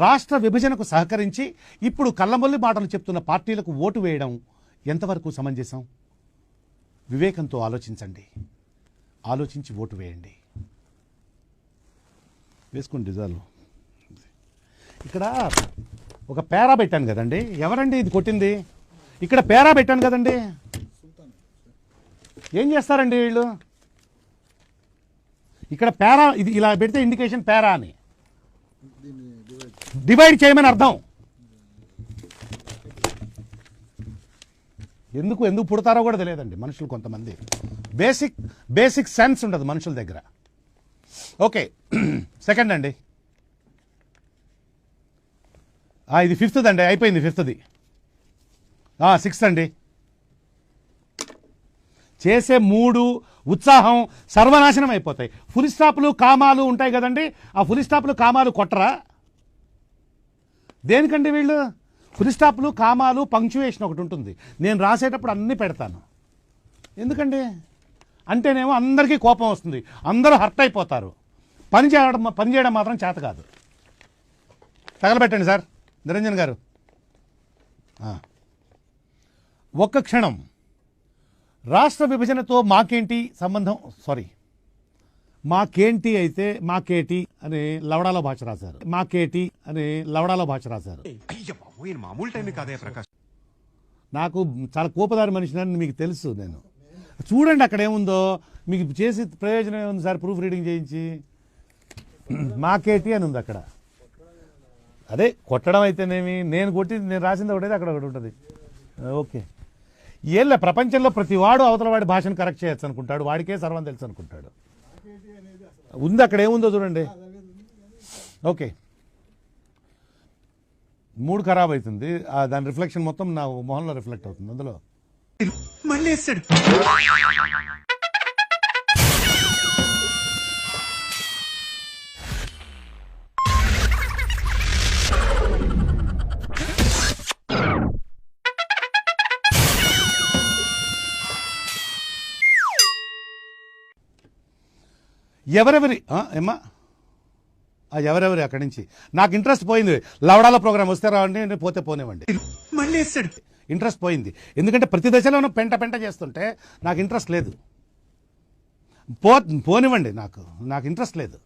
రాష్ట్ర విభజనకు సహకరించి ఇప్పుడు కళ్ళబొల్లి మాటలు చెప్తున్న పార్టీలకు ఓటు వేయడం ఎంతవరకు సమంజసం? వివేకంతో ఆలోచించండి, ఆలోచించి ఓటు వేయండి. వేసుకోండి రిజాల్వ్. ఇక్కడ ఒక పేరా పెట్టాను కదండి, ఎవరండి ఇది కొట్టింది? ఇక్కడ పేరా పెట్టాను కదండి, ఏం చేస్తారండి వీళ్ళు? ఇక్కడ పేరా ఇది ఇలా పెడితే ఇండికేషన్ పేరా అని, డివైడ్ చేయమని అర్థం. ఎందుకు ఎందుకు పుడతారో కూడా తెలియదండి మనుషులు, కొంతమంది బేసిక్ సెన్స్ ఉండదు మనుషుల దగ్గర. ఓకే, సెకండ్ అండి, ఇది ఫిఫ్త్ అండి, అయిపోయింది ఫిఫ్త్ది. సిక్స్త్ అండి, చేసే మూడు ఉత్సాహం సర్వనాశనం అయిపోతాయి. ఫుల్ స్టాప్లు కామాలు ఉంటాయి కదండి, ఆ ఫుల్ స్టాప్లు కామాలు కొట్టరా? దేనికండి వీళ్ళు? ఫుల్ స్టాప్లు కామాలు పంక్చువేషన్ ఒకటి ఉంటుంది, నేను రాసేటప్పుడు అన్నీ పెడతాను. ఎందుకండి అంటేనేమో అందరికీ కోపం వస్తుంది, అందరూ హర్ట్ అయిపోతారు. పని చేయడం మాత్రం చేత కాదు. తగలబెట్టండి సార్ నిరంజన్ గారు. ఒక్క క్షణం. రాష్ట్ర విభజనతో మాకేంటి సంబంధం? సారీ, మాకేంటి అయితే మాకేటి అని లవడాలో భాష రాశారు. మాకేటి అని లవడాలో భాష రాశారు. నాకు చాలా కోపదారి మనిషిని మీకు తెలుసు. నేను చూడండి అక్కడ ఏముందో, మీకు చేసి ప్రయోజనం ఏముంది సార్? ప్రూఫ్ రీడింగ్ చేయించి మాకేటి అని ఉంది అక్కడ. అదే కొట్టడం అయితేనేమి, నేను రాసింది ఒకటైతే అక్కడ ఒకటి ఉంటుంది. ఓకే, ఏళ్ళ ప్రపంచంలో ప్రతి వాడు అవతల వాడి భాషను కరెక్ట్ చేయొచ్చు అనుకుంటాడు, వాడికే సర్వం తెలుసు అనుకుంటాడు. ఉంది అక్కడ ఏముందో చూడండి. ఓకే, 3 ఖరాబ్ అవుతుంది, దాని రిఫ్లెక్షన్ మొత్తం నా మొహంలో రిఫ్లెక్ట్ అవుతుంది. అందులో మళ్ళీ వేస్తాడు. ఎవరెవరి ఏమ్మా ఎవరెవరి అక్కడి నుంచి నాకు ఇంట్రెస్ట్ పోయింది. లవడాల ప్రోగ్రామ్ వస్తే రావండి, పోతే పోనివ్వండి. మళ్ళీ వేస్తాడు. ఇంట్రెస్ట్ పోయింది, ఎందుకంటే ప్రతి దశలోనూ పెంట చేస్తుంటే నాకు ఇంట్రెస్ట్ లేదు. పోనివ్వండి, నాకు ఇంట్రెస్ట్ లేదు.